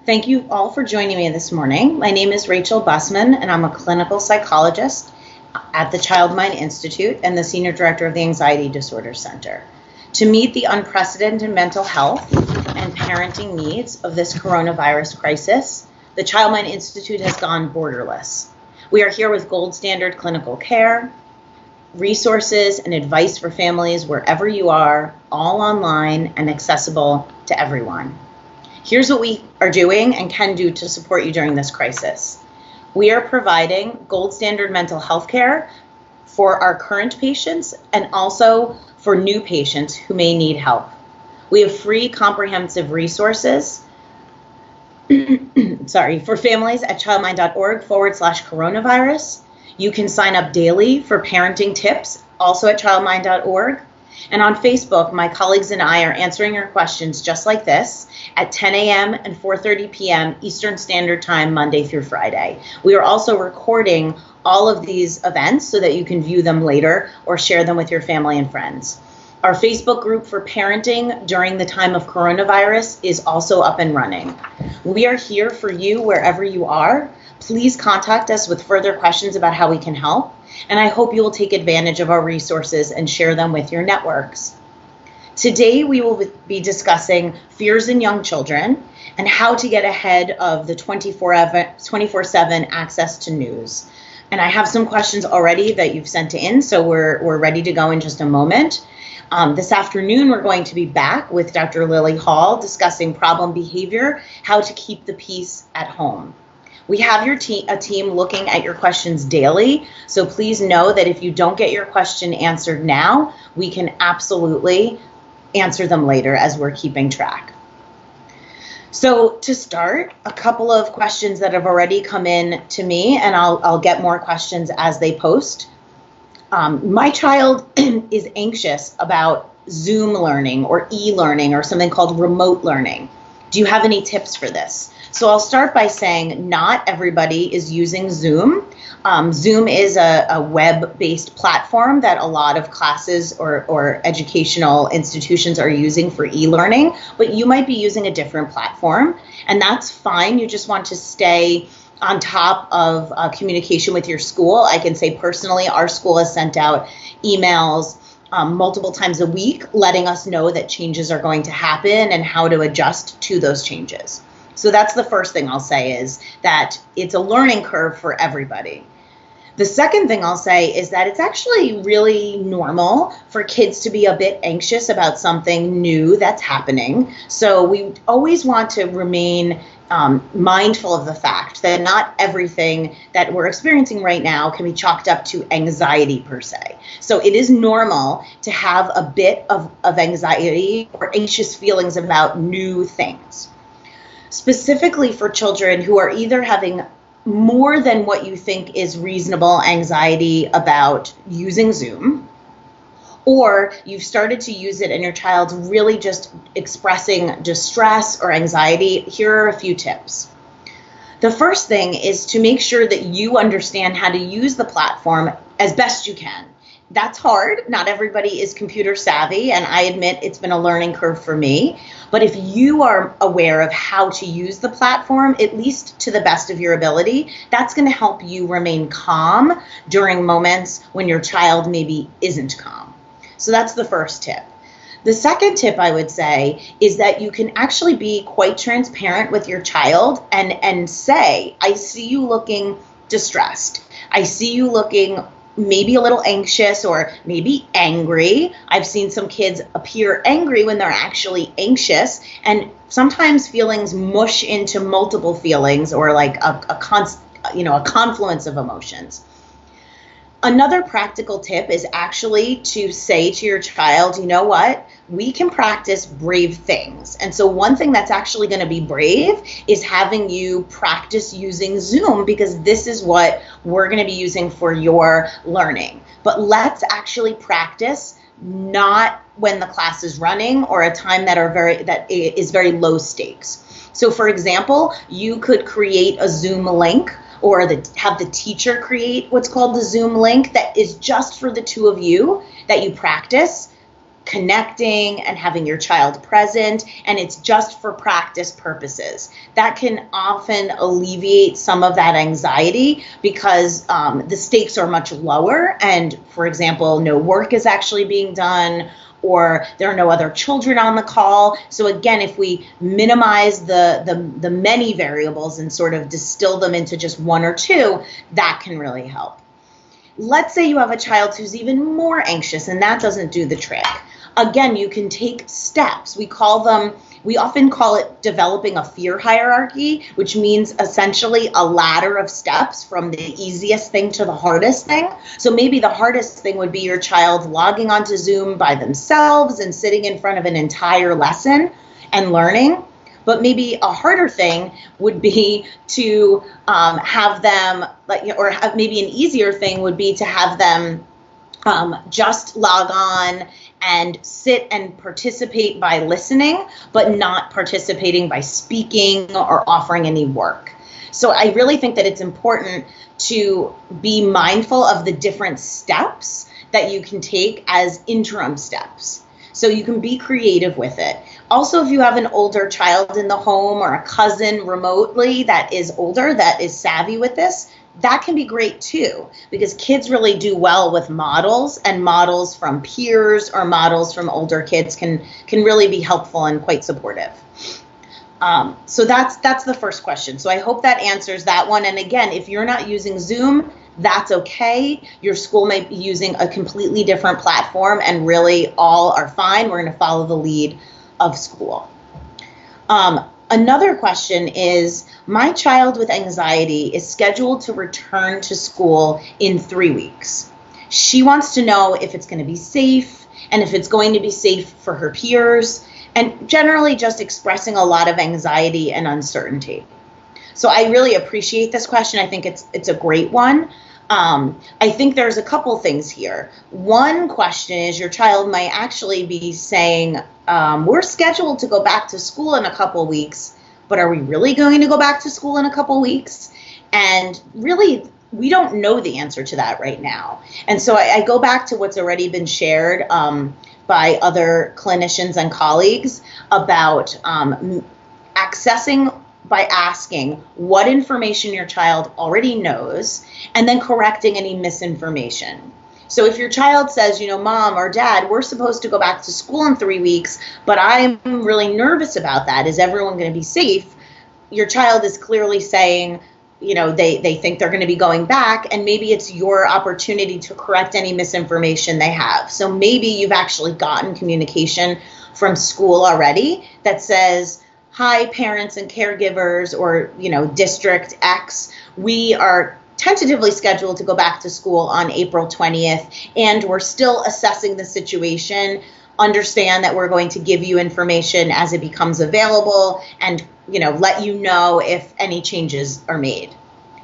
Thank you all for joining me this morning. My name is Rachel Busman, and I'm a clinical psychologist at the Child Mind Institute and the Senior Director of the Anxiety Disorder Center. To meet the unprecedented mental health and parenting needs of this coronavirus crisis, the Child Mind Institute has gone borderless. We are here with gold standard clinical care, resources, and advice for families wherever you are, all online and accessible to everyone. Here's what we are doing and can do to support you during this crisis. We are providing gold standard mental health care for our current patients and also for new patients who may need help. We have free comprehensive resources for families at childmind.org/coronavirus. You can sign up daily for parenting tips, also at childmind.org. And on Facebook, my colleagues and I are answering your questions just like this at 10 a.m. and 4:30 p.m. Eastern Standard Time, Monday through Friday. We are also recording all of these events so that you can view them later or share them with your family and friends. Our Facebook group for parenting during the time of coronavirus is also up and running. We are here for you wherever you are. Please contact us with further questions about how we can help, and I hope you will take advantage of our resources and share them with your networks. Today, we will be discussing fears in young children and how to get ahead of the 24/7 access to news. And I have some questions already that you've sent in, so we're ready to go in just a moment. This afternoon, we're going to be back with Dr. Lily Hall discussing problem behavior, how to keep the peace at home. We have a team looking at your questions daily, so please know that if you don't get your question answered now, we can absolutely answer them later as we're keeping track. So to start, a couple of questions that have already come in to me, and I'll get more questions as they post. My child is anxious about Zoom learning or e-learning or something called remote learning. Do you have any tips for this? So I'll start by saying not everybody is using Zoom. Zoom is a web-based platform that a lot of classes or educational institutions are using for e-learning, but you might be using a different platform, and that's fine. You just want to stay on top of communication with your school. I can say personally, our school has sent out emails multiple times a week letting us know that changes are going to happen and how to adjust to those changes. So that's the first thing I'll say, is that it's a learning curve for everybody. The second thing I'll say is that it's actually really normal for kids to be a bit anxious about something new that's happening. So we always want to remain mindful of the fact that not everything that we're experiencing right now can be chalked up to anxiety per se. So it is normal to have a bit of anxiety or anxious feelings about new things. Specifically for children who are either having more than what you think is reasonable anxiety about using Zoom, or you've started to use it and your child's really just expressing distress or anxiety, here are a few tips. The first thing is to make sure that you understand how to use the platform as best you can. That's hard. Not everybody is computer savvy, and I admit it's been a learning curve for me. But if you are aware of how to use the platform, at least to the best of your ability, that's going to help you remain calm during moments when your child maybe isn't calm. So that's the first tip. The second tip I would say is that you can actually be quite transparent with your child and say, I see you looking distressed. I see you looking maybe a little anxious or maybe angry. I've seen some kids appear angry when they're actually anxious, and sometimes feelings mush into multiple feelings or like a confluence of emotions. Another practical tip is actually to say to your child, you know what, we can practice brave things. And so one thing that's actually going to be brave is having you practice using Zoom, because this is what we're going to be using for your learning. But let's actually practice not when the class is running or a time that is very low stakes. So for example, you could create a Zoom link or have the teacher create what's called the Zoom link that is just for the two of you, that you practice connecting and having your child present, and it's just for practice purposes. That can often alleviate some of that anxiety because the stakes are much lower, and for example, no work is actually being done, or there are no other children on the call. So again, if we minimize the many variables and sort of distill them into just one or two, that can really help. Let's say you have a child who's even more anxious and that doesn't do the trick. Again, you can take steps. We often call it developing a fear hierarchy, which means essentially a ladder of steps from the easiest thing to the hardest thing. So maybe the hardest thing would be your child logging onto Zoom by themselves and sitting in front of an entire lesson and learning. But maybe a harder thing would be to have them, maybe an easier thing would be to have them just log on and sit and participate by listening, but not participating by speaking or offering any work. So I really think that it's important to be mindful of the different steps that you can take as interim steps. So you can be creative with it. Also, if you have an older child in the home or a cousin remotely that is older, that is savvy with this, that can be great too, because kids really do well with models, and models from peers or models from older kids can really be helpful and quite supportive. So that's the first question. So I hope that answers that one. And again, if you're not using Zoom, that's okay. Your school might be using a completely different platform, and really all are fine. We're going to follow the lead of school. Another question is, my child with anxiety is scheduled to return to school in 3 weeks. She wants to know if it's going to be safe and if it's going to be safe for her peers, and generally just expressing a lot of anxiety and uncertainty. So I really appreciate this question. I think it's a great one. I think there's a couple things here. One question is, your child might actually be saying, we're scheduled to go back to school in a couple weeks, but are we really going to go back to school in a couple weeks? And really, we don't know the answer to that right now. And so I go back to what's already been shared by other clinicians and colleagues about accessing by asking what information your child already knows, and then correcting any misinformation. So if your child says, Mom or Dad, we're supposed to go back to school in 3 weeks, but I'm really nervous about that. Is everyone going to be safe? Your child is clearly saying, they think they're going to be going back, and maybe it's your opportunity to correct any misinformation they have. So maybe you've actually gotten communication from school already that says, hi, parents and caregivers, or, District X, we are tentatively scheduled to go back to school on April 20th, and we're still assessing the situation. Understand that we're going to give you information as it becomes available, and, let you know if any changes are made.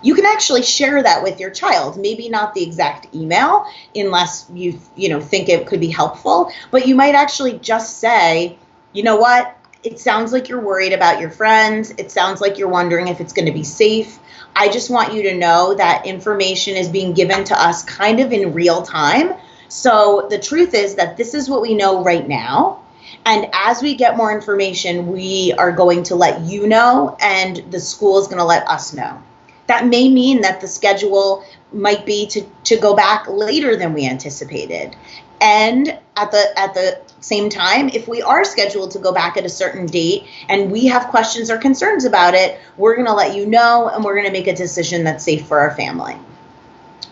You can actually share that with your child, maybe not the exact email, unless you think it could be helpful, but you might actually just say, you know what? It sounds like you're worried about your friends. It sounds like you're wondering if it's going to be safe. I just want you to know that information is being given to us kind of in real time. So the truth is that this is what we know right now. And as we get more information, we are going to let you know, and the school is going to let us know. That may mean that the schedule might be to go back later than we anticipated. And at the same time, if we are scheduled to go back at a certain date and we have questions or concerns about it, we're going to let you know, and we're going to make a decision that's safe for our family.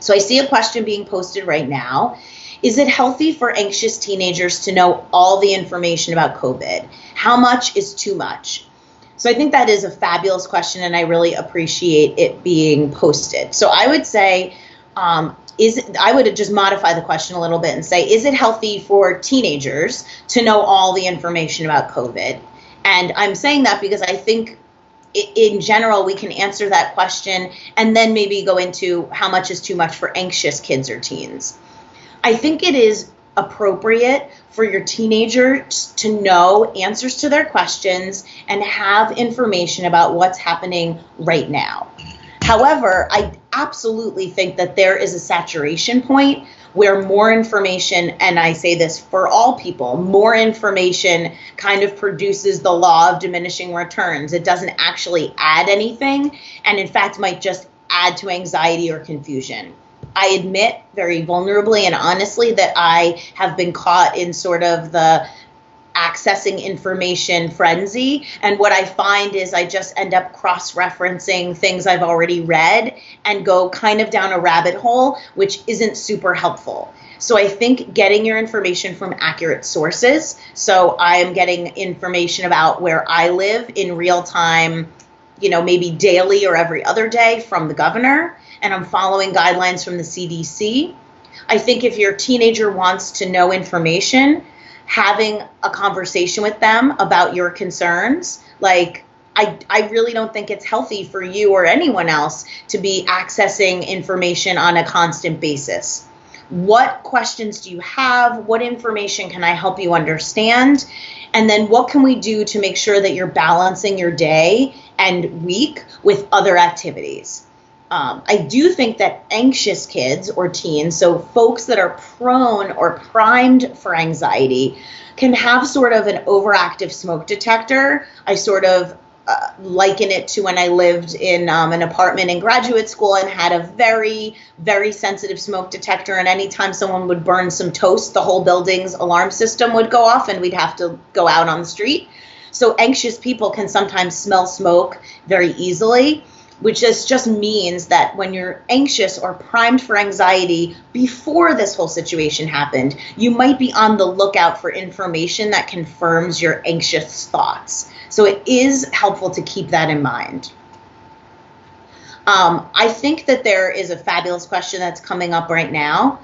So I see a question being posted right now. Is it healthy for anxious teenagers to know all the information about COVID? How much is too much? So I think that is a fabulous question, and I really appreciate it being posted. So I would say, I would just modify the question a little bit and say, is it healthy for teenagers to know all the information about COVID? And I'm saying that because I think in general, we can answer that question and then maybe go into how much is too much for anxious kids or teens. I think it is appropriate for your teenagers to know answers to their questions and have information about what's happening right now. However, I absolutely think that there is a saturation point where more information, and I say this for all people, more information kind of produces the law of diminishing returns. It doesn't actually add anything, and in fact might just add to anxiety or confusion. I admit very vulnerably and honestly that I have been caught in sort of the accessing information frenzy. And what I find is I just end up cross-referencing things I've already read and go kind of down a rabbit hole, which isn't super helpful. So I think getting your information from accurate sources. So I am getting information about where I live in real time, maybe daily or every other day from the governor, and I'm following guidelines from the CDC. I think if your teenager wants to know information, having a conversation with them about your concerns, like I really don't think it's healthy for you or anyone else to be accessing information on a constant basis. What questions do you have? What information can I help you understand? And then what can we do to make sure that you're balancing your day and week with other activities? I do think that anxious kids or teens, so folks that are prone or primed for anxiety, can have sort of an overactive smoke detector. I sort of liken it to when I lived in an apartment in graduate school and had a very, very sensitive smoke detector. And anytime someone would burn some toast, the whole building's alarm system would go off and we'd have to go out on the street. So anxious people can sometimes smell smoke very easily, which just means that when you're anxious or primed for anxiety before this whole situation happened, you might be on the lookout for information that confirms your anxious thoughts. So it is helpful to keep that in mind. I think that there is a fabulous question that's coming up right now,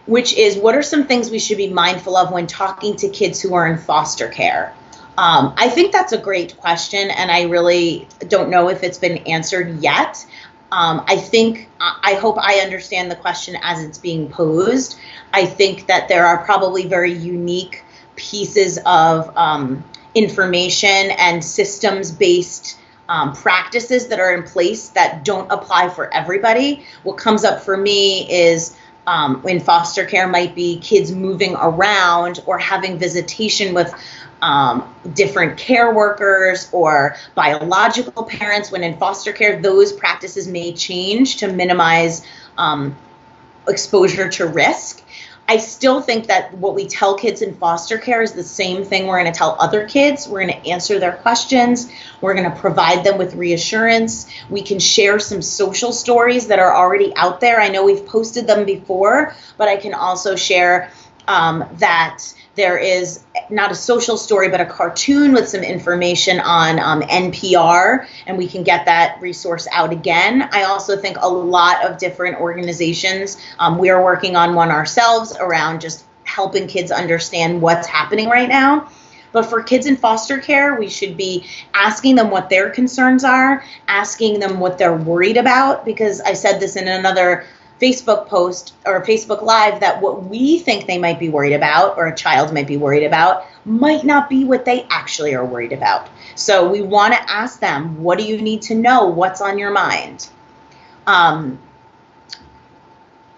which is, what are some things we should be mindful of when talking to kids who are in foster care? I think that's a great question, and I really don't know if it's been answered yet. I hope I understand the question as it's being posed. I think that there are probably very unique pieces of information and systems-based practices that are in place that don't apply for everybody. What comes up for me is in foster care might be kids moving around or having visitation with different care workers or biological parents. When in foster care, those practices may change to minimize exposure to risk. I still think that what we tell kids in foster care is the same thing we're going to tell other kids. We're going to answer their questions. We're going to provide them with reassurance. We can share some social stories that are already out there. I know we've posted them before, but I can also share that there is not a social story, but a cartoon with some information on NPR, and we can get that resource out again. I also think a lot of different organizations, we are working on one ourselves around just helping kids understand what's happening right now. But for kids in foster care, we should be asking them what their concerns are, asking them what they're worried about, because I said this in another Facebook post or Facebook Live, that what we think they might be worried about or a child might be worried about might not be what they actually are worried about. So we want to ask them, what do you need to know? What's on your mind?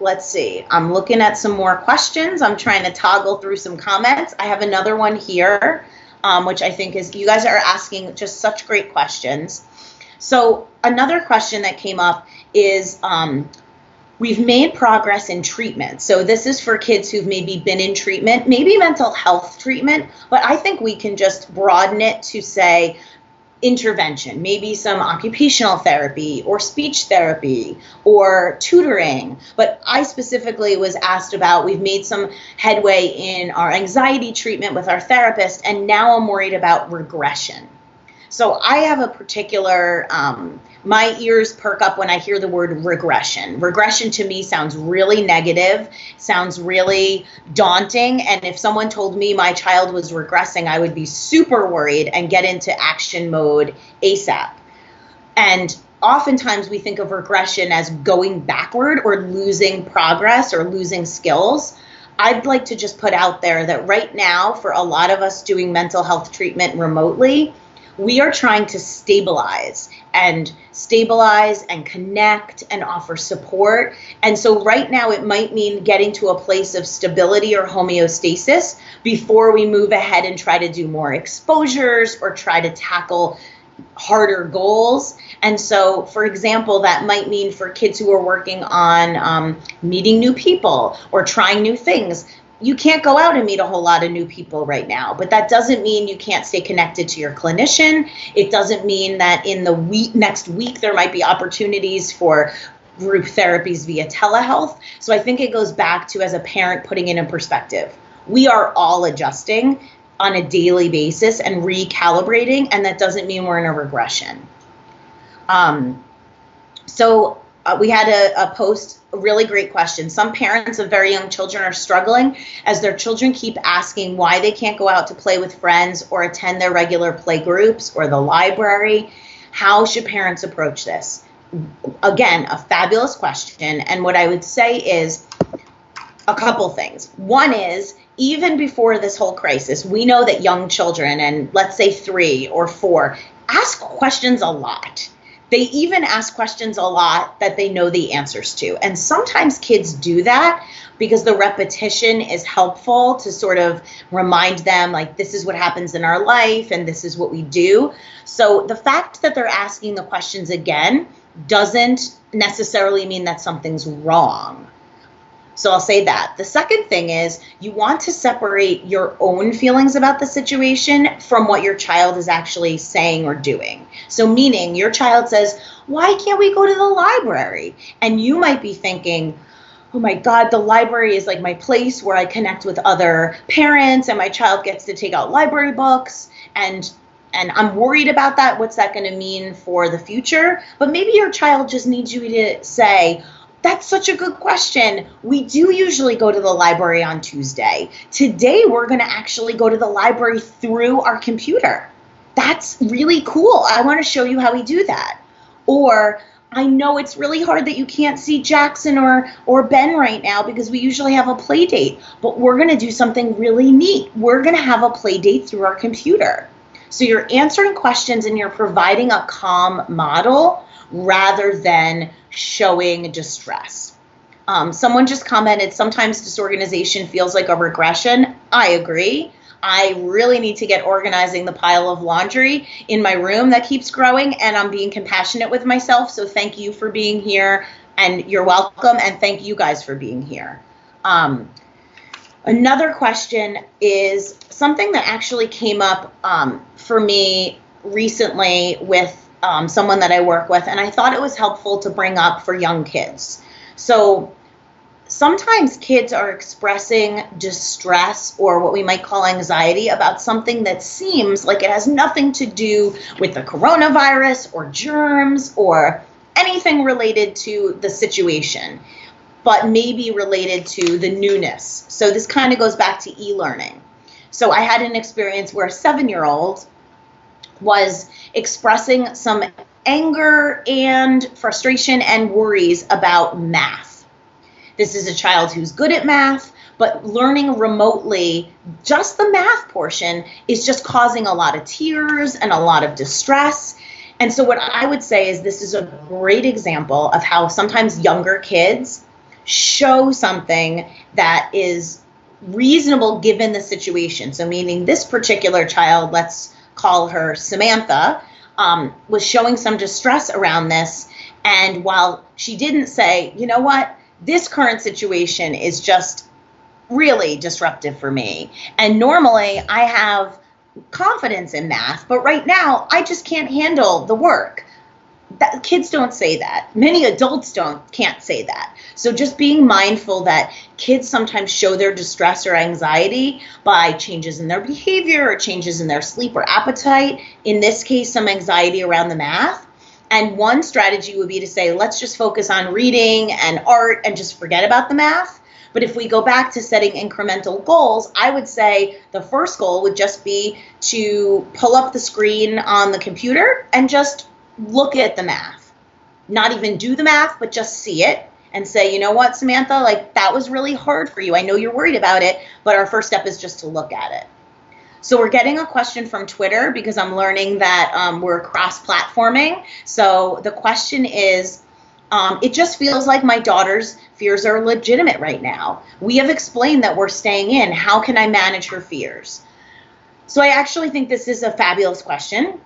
Let's see. I'm looking at some more questions. I'm trying to toggle through some comments. I have another one here, which I think is, you guys are asking just such great questions. So another question that came up is, we've made progress in treatment. So this is for kids who've maybe been in treatment, maybe mental health treatment, but I think we can just broaden it to say intervention, maybe some occupational therapy or speech therapy or tutoring. But I specifically was asked about, we've made some headway in our anxiety treatment with our therapist, and now I'm worried about regression. So I have a particular, my ears perk up when I hear the word regression. Regression to me sounds really negative, sounds really daunting. And if someone told me my child was regressing, I would be super worried and get into action mode ASAP. And oftentimes we think of regression as going backward or losing progress or losing skills. I'd like to just put out there that right now, for a lot of us doing mental health treatment remotely, We are trying to stabilize and connect and offer support. And so right now it might mean getting to a place of stability or homeostasis before we move ahead and try to do more exposures or try to tackle harder goals. And so, for example, that might mean for kids who are working on meeting new people or trying new things, you can't go out and meet a whole lot of new people right now, but that doesn't mean you can't stay connected to your clinician. It doesn't mean that in the next week there might be opportunities for group therapies via telehealth. So I think it goes back to, as a parent, putting it in perspective. We are all adjusting on a daily basis and recalibrating, and that doesn't mean we're in a regression. We had a post, a really great question. Some parents of very young children are struggling as their children keep asking why they can't go out to play with friends or attend their regular play groups or the library. How should parents approach this? Again, a fabulous question. And what I would say is a couple things. One is, even before this whole crisis, we know that young children, and let's say 3 or 4, ask questions a lot. They even ask questions a lot that they know the answers to. And sometimes kids do that because the repetition is helpful to sort of remind them, like, this is what happens in our life and this is what we do. So the fact that they're asking the questions again doesn't necessarily mean that something's wrong. So I'll say that. The second thing is, you want to separate your own feelings about the situation from what your child is actually saying or doing. So meaning your child says, why can't we go to the library? And you might be thinking, oh my God, the library is like my place where I connect with other parents and my child gets to take out library books, and I'm worried about that. What's that going to mean for the future? But maybe your child just needs you to say, that's such a good question. We do usually go to the library on Tuesday. Today, we're going to actually go to the library through our computer. That's really cool. I want to show you how we do that. Or, I know it's really hard that you can't see Jackson or Ben right now because we usually have a play date, but we're going to do something really neat. We're going to have a play date through our computer. So you're answering questions and you're providing a calm model rather than showing distress. Someone just commented, sometimes disorganization feels like a regression. I agree. I really need to get organizing the pile of laundry in my room that keeps growing, and I'm being compassionate with myself. So thank you for being here, and you're welcome, and thank you guys for being here. Another question is something that actually came up for me recently with someone that I work with, and I thought it was helpful to bring up for young kids. So sometimes kids are expressing distress or what we might call anxiety about something that seems like it has nothing to do with the coronavirus or germs or anything related to the situation, but maybe related to the newness. So this kind of goes back to e-learning. So I had an experience where a 7-year-old was expressing some anger and frustration and worries about math. This is a child who's good at math, but learning remotely, just the math portion, is just causing a lot of tears and a lot of distress. And so what I would say is this is a great example of how sometimes younger kids show something that is reasonable given the situation. So meaning this particular child, let's call her Samantha, was showing some distress around this. And while she didn't say, you know what, this current situation is just really disruptive for me. And normally I have confidence in math, but right now I just can't handle the work. Kids don't say that. Many adults can't say that. So just being mindful that kids sometimes show their distress or anxiety by changes in their behavior or changes in their sleep or appetite. In this case, some anxiety around the math. And one strategy would be to say, let's just focus on reading and art and just forget about the math. But if we go back to setting incremental goals, I would say the first goal would just be to pull up the screen on the computer and just look at the math. Not even do the math, but just see it and say, you know what, Samantha, like that was really hard for you. I know you're worried about it, but our first step is just to look at it. So we're getting a question from Twitter because I'm learning that we're cross-platforming. So the question is, it just feels like my daughter's fears are legitimate right now. We have explained that we're staying in. How can I manage her fears? So I actually think this is a fabulous question.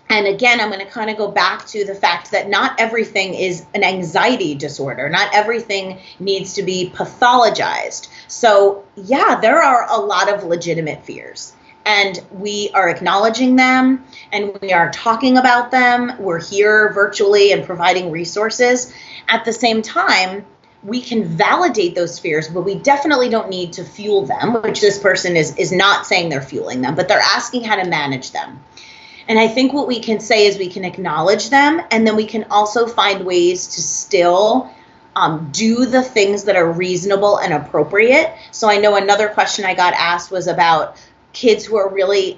And again, I'm going to kind of go back to the fact that not everything is an anxiety disorder. Not everything needs to be pathologized. So yeah, there are a lot of legitimate fears. And we are acknowledging them, and we are talking about them. We're here virtually and providing resources. At the same time, we can validate those fears, but we definitely don't need to fuel them, which this person is not saying they're fueling them, but they're asking how to manage them. And I think what we can say is we can acknowledge them, and then we can also find ways to still do the things that are reasonable and appropriate. So I know another question I got asked was about kids who are really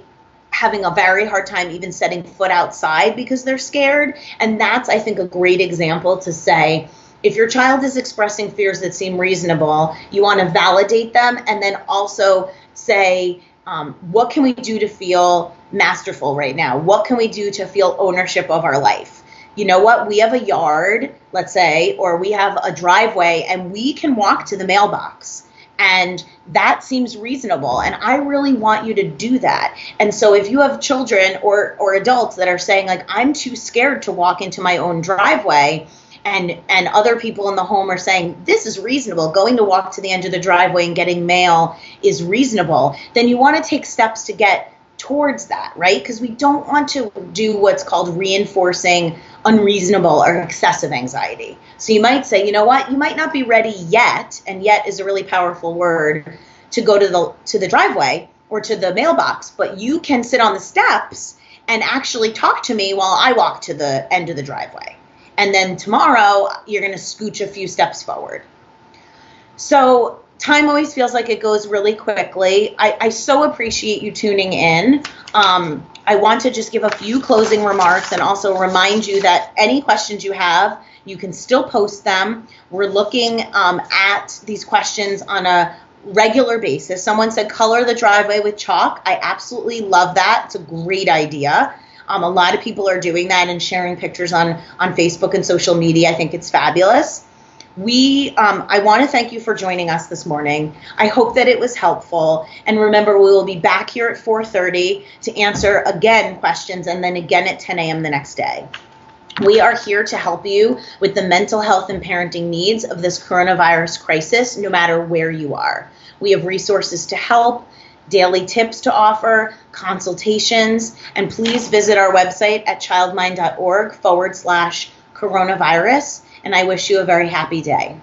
having a very hard time even setting foot outside because they're scared. And that's, I think, a great example to say, if your child is expressing fears that seem reasonable, you want to validate them and then also say, what can we do to feel masterful right now? What can we do to feel ownership of our life? You know what? We have a yard, let's say, or we have a driveway, and we can walk to the mailbox. And that seems reasonable. And I really want you to do that. And so if you have children or adults that are saying, like, I'm too scared to walk into my own driveway, and other people in the home are saying, this is reasonable, going to walk to the end of the driveway and getting mail is reasonable, then you want to take steps to get towards that, right? Because we don't want to do what's called reinforcing unreasonable or excessive anxiety. So you might say, you know what, you might not be ready yet, and yet is a really powerful word, to go to the driveway or to the mailbox, but you can sit on the steps and actually talk to me while I walk to the end of the driveway. And then tomorrow you're going to scooch a few steps forward. So time always feels like it goes really quickly. I so appreciate you tuning in. I want to just give a few closing remarks and also remind you that any questions you have, you can still post them. We're looking at these questions on a regular basis. Someone said color the driveway with chalk. I absolutely love that. It's a great idea. A lot of people are doing that and sharing pictures on Facebook and social media. I think it's fabulous. I want to thank you for joining us this morning. I hope that it was helpful. And remember, we will be back here at 4:30 to answer again questions, and then again at 10 a.m. the next day. We are here to help you with the mental health and parenting needs of this coronavirus crisis, no matter where you are. We have resources to help, daily tips to offer, consultations, and please visit our website at childmind.org/coronavirus. And I wish you a very happy day.